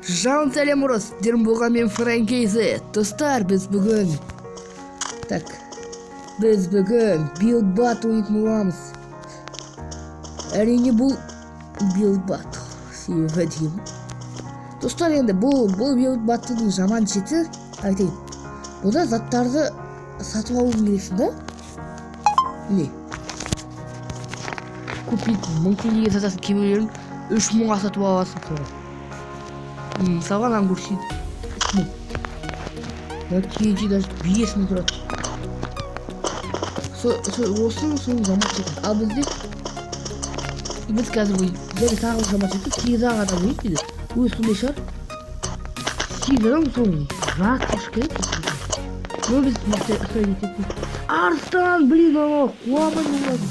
Жалын сәлем ұрыс, дерім болған мен Франкейзі. Достар, біз бүгін Build Battle ойнайтын боламыз. Әрине бұл Build Battle себебі деймін. Достар, енді бұл Build Battle'ның жаман жеті айтайын. Бұда заттарды сатып алуың керексің да? Не? Купить 1000 теңгеге сатасың, кейбіреулерін 3000-ға сатып аласың sonra. Мысалға нан көрсейді 3000. Кейінше даже 5000 тұрады. Осының жаман жетті. Ал біз қазір және тағы жаман жетті. 8 адам ойып дейді. Өз сондай шығар. 8 адам соң жақ керек. Но біз Арыстан, блин, ана қуамай болады.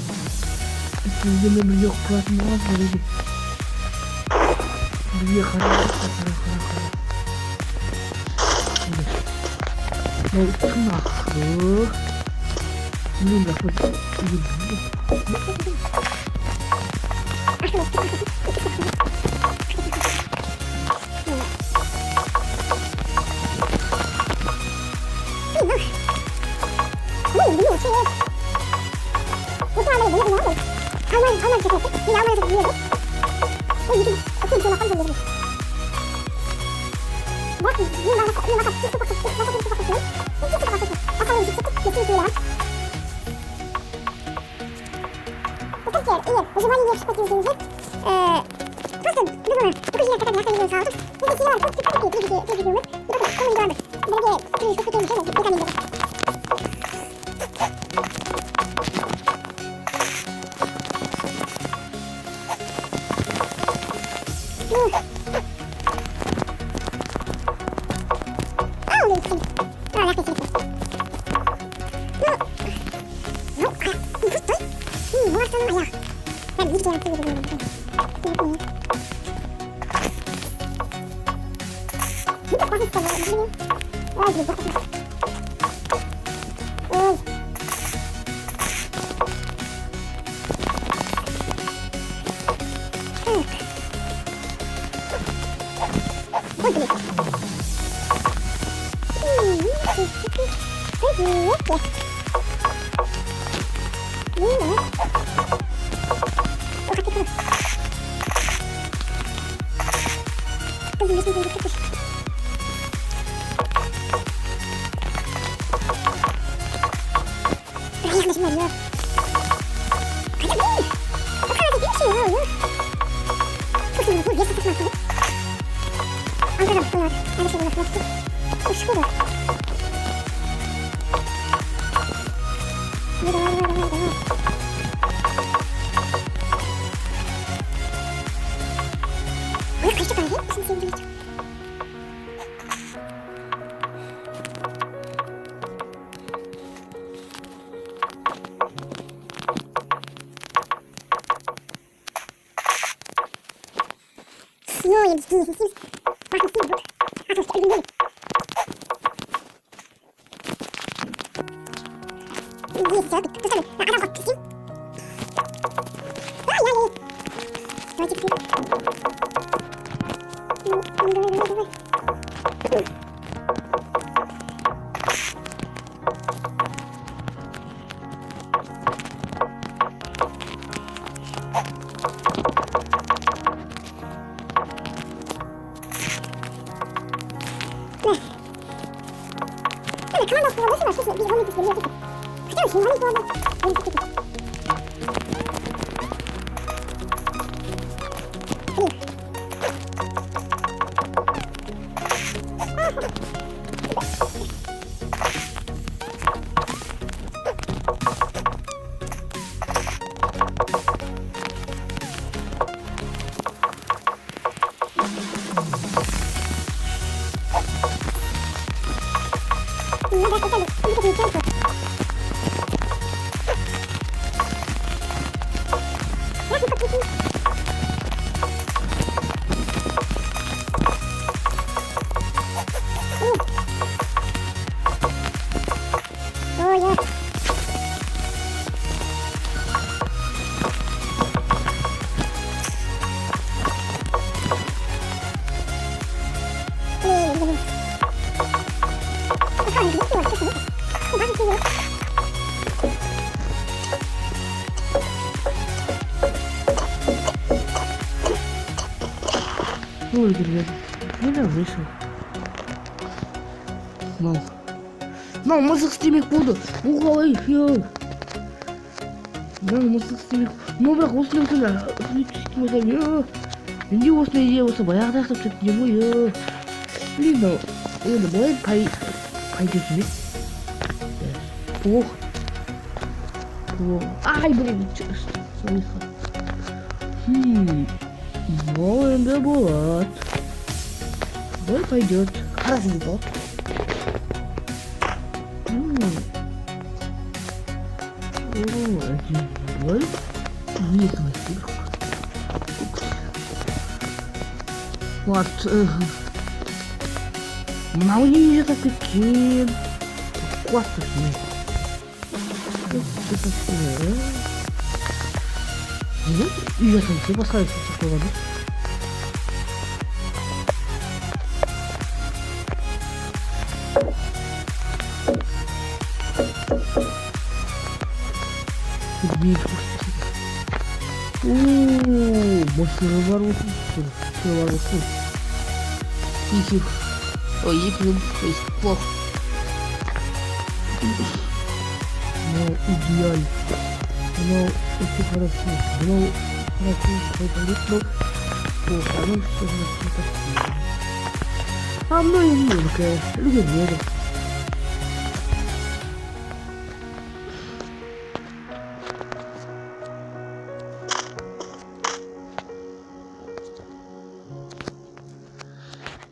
Сіздермен бірге құлатын боламыз. Бірге қара. Бұл тынақы. Блин, жақсы. Ой, ребят, не вышел. Мынау мысық істемек болды. Бұл қалай фил. Мынау мысық істемек. Но бірақ осыны сөйтіп ойлаймын. Менде осындай идея болса баяғыда ақтап сөйтіп ғой. Блин, енді былай пойдет емес. Ох. Ай, блин, мынау енді болады. Былай пойдет. Хорошо будет. Ой, не красиво. Вот. Мынау не жатып кеткен. Классно. Үй жатқан сен басқа жасап қойған. Машина бар болсын. Ой, екі плохо. Ну, идеально. Ну, это хорошо. Ну, хорошо. Ну, что же такое? А мной мелкая. Люди верят.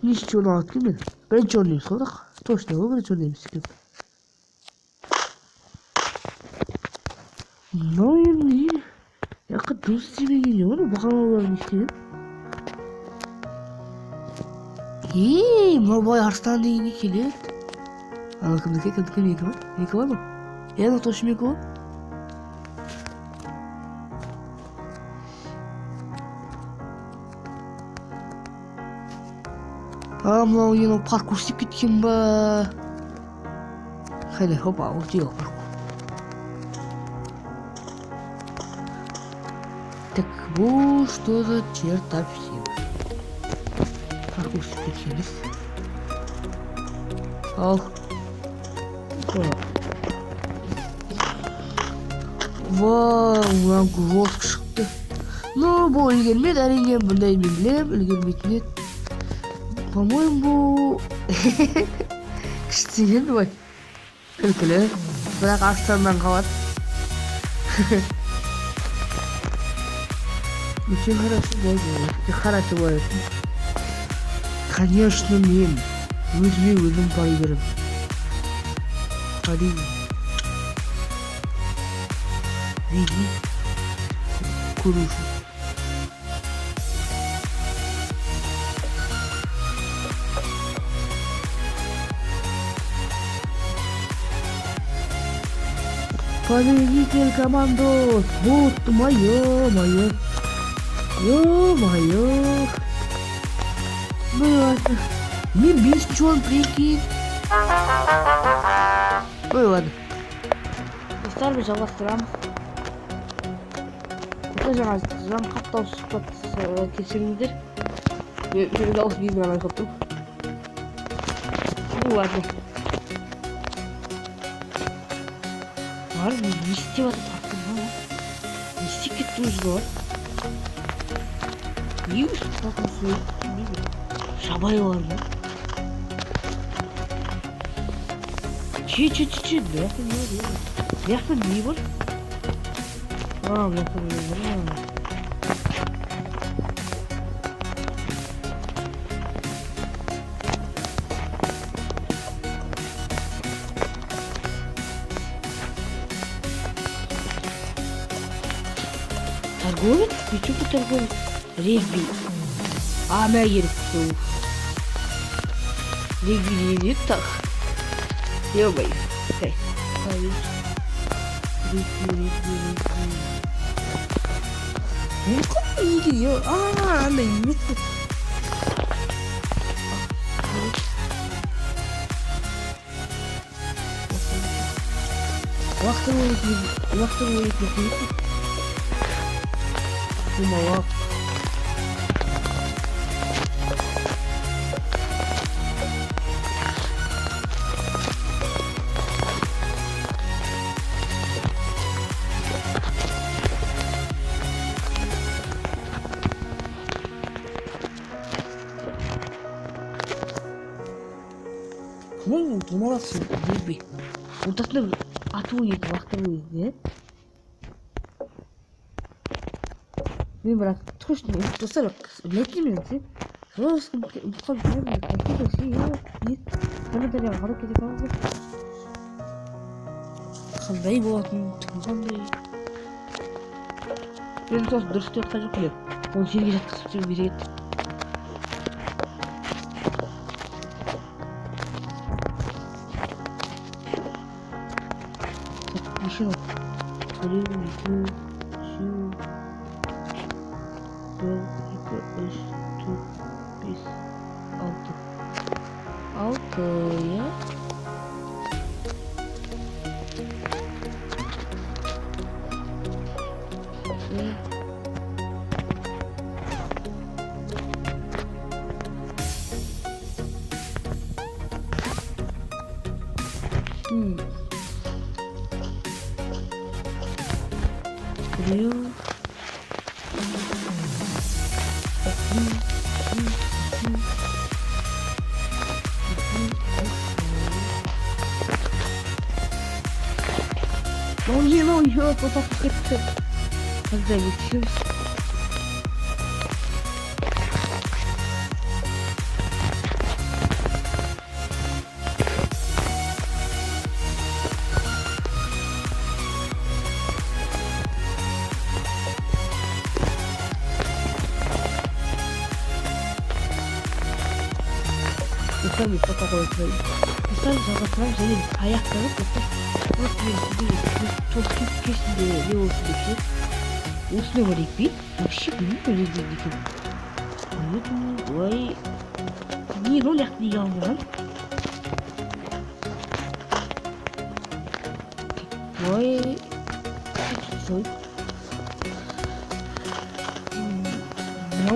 Ничего не открыли. Причёрный сорок. Точно выбрать черный скрип. Ну и 약간 도스집이긴 오늘 뭐 하는 거야 이게 뭐 арыстан дегенге келеді. Ана кімдікі екі бар ма? Яны Тошимекі. Мынау енді паркур істеп кеткен ба? Қайда, опа, жоқ паркур. Так, бұл что-то чертовщина. Паркур істеп кеткенбіз. Ал. Вау, мынау жосық шықты. Ну, бұл үлгермеді, әрине бұндай мен білем, үлгермейтін еді. По-моему, кішістеген бай. Күлкілі, бірақ арыстаннан қалады. Очень хорошо будет. Хорошо будет. Конечно, мен өзіме өзім пай берем. Қарин. Види. Көрушу. Повелитель командос, вот моё. Ё-моё. Ну ладно. Не бес, чё он прикинь. Ну ладно. Достар жалғастырамыз. Жаңа қаптау сұхбат кесіңіздер. Мен дауыс бейін ғана қаптым. Ну ладно. Var mı? Listi var aklımda. Listi gittiğimiz var. Niye üstü takması yok? Ne bileyim. Şabay var mı? Çi. Ne yapın ya? Ne yapın? Ne var? Ne yapın? Торговец? Ты что тут торговец? Регби. Мә керек сол. Регби не так. Ё-моё. Регби. Ну как иди? Она не тут. Вахтовый Малак. tomang томаласың регби. Ортасында бір атып ойнайды, лақтырып ойнайды, мен бірақ точно достар білетін мен ше. Жорстко ұмытқан бәрін қайтеді ше. Комментарияға қарап кете қалыңыз. Қандай болатын, қандай. Мен мысалы дұрыс деп айтқан жоқпын деп. Оны жерге жатқызып жүріп береді. Неше ол? 1, 2, 3, 4, 5, 6. 6 ya. Kırıyor. No, yok, o da gitti. Hadi geçiyoruz. Tabii çok kolaydı. Mesela zaten senin ayakları tutup çok kesin ne olsun diye. Usne var bir şey böyle dedik. Vay. Niye rol yaptı yavrum? Vay. Soy. No.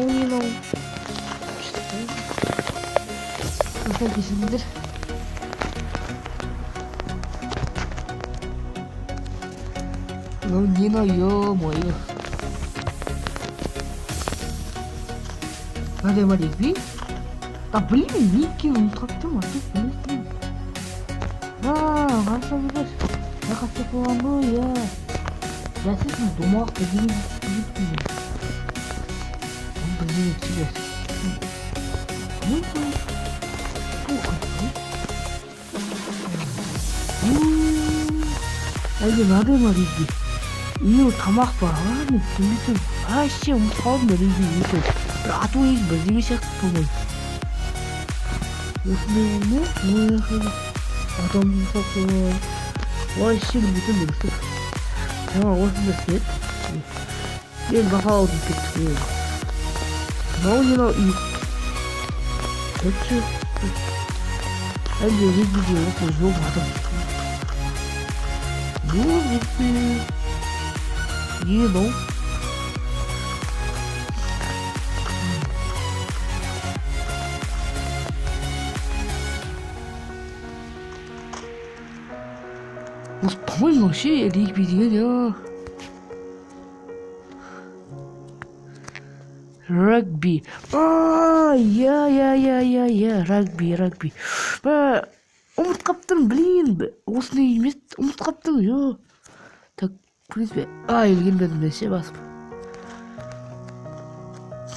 Nasıl kesindir? Lan yine 뭐예요? Надо регби? Да блин, Ники, он как-то блин. Да, хорошо видишь. Я хочу помогу, я честно думал, что не он блин тебе. әлде мынандай ма регби? Ио тамақ бар, мен білмейтін. Ше, ұмытып қалдым да регби екен. Бір ату егін бірдеме сияқты болмайды. Осындай ме? Адам жұмсап ше, білмейтін дұрысы. Жаңа осында істеді. Мен бақалаудың кетті. Мынау үй. Өтші. әлде регбиде осы жоқ адам. Ну, ну. Осы по-моему вообще регби деген регби. Регби. Ұмытып қаптым, блин. Осындай емес, ұмытып қаптым, Так, в принципе, елгенбедім ше басып.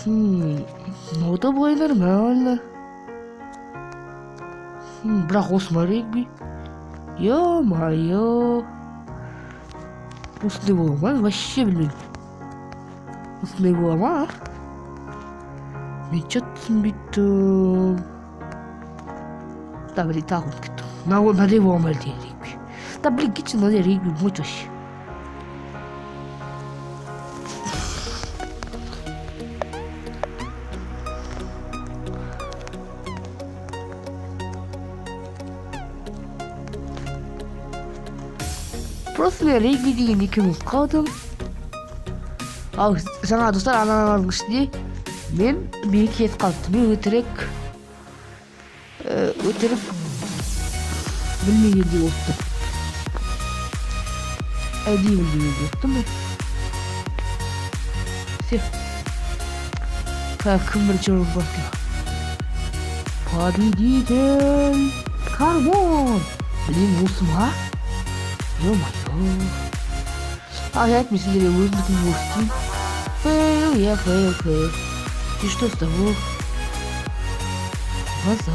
Ну да былай нормально. Бірақ осы ма регби? Ё-моё. Осындай бола ма? Вообще білмеймін. Осындай бола ма? Мен чат түсінбейттім. Да, блин, так вот кетті. Мынадай бола ма әлде регби? Да, блин, кетші мынадай регби болмайды вообще. Просто мен регби деген екеуміз қалдым. Ал жаңа достар аналардың ішінде мен кетіп қалыпты. Мен өтірік білмегенде болыпты. Әдейі білмегенде болыпты мен. Все. Кім бірінші орын бар екен? Победитель. Карбон! Блин, усыма? Ё-моё. Опять мы сидели в воздухе мужским. Фейл, я фейл. И что с того? Назад.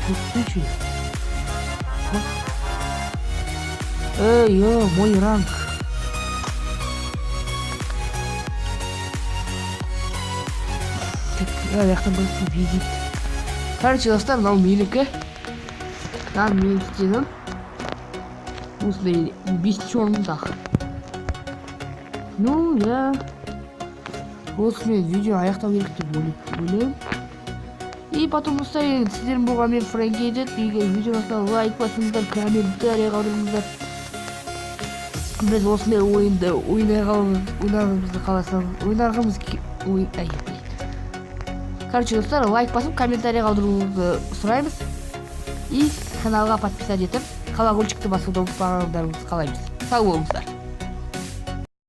Вот ключи. Эй, мой ранг. Так, яқта бір видеть. Короче, достар, мынау менікі. Мен істедім. Осындай 5-ші орындақ. Ну, я осымен видео аяқтау керек деп ойлаймын. И потом достар, сіздердің болған мен Фрэнк едік. Егер видеоға лайк басыңыздар, комментарий қалдырыңыздар. Біз осындай ойынды ойнағымызды қаласаңыз, короче, достар, лайк басып, комментарий қалдыруыңызды сұраймыз. И каналға подписать етіп, колокольчикті басуды ұмытпағандарыңызды қалаймыз. Сау болыңыздар.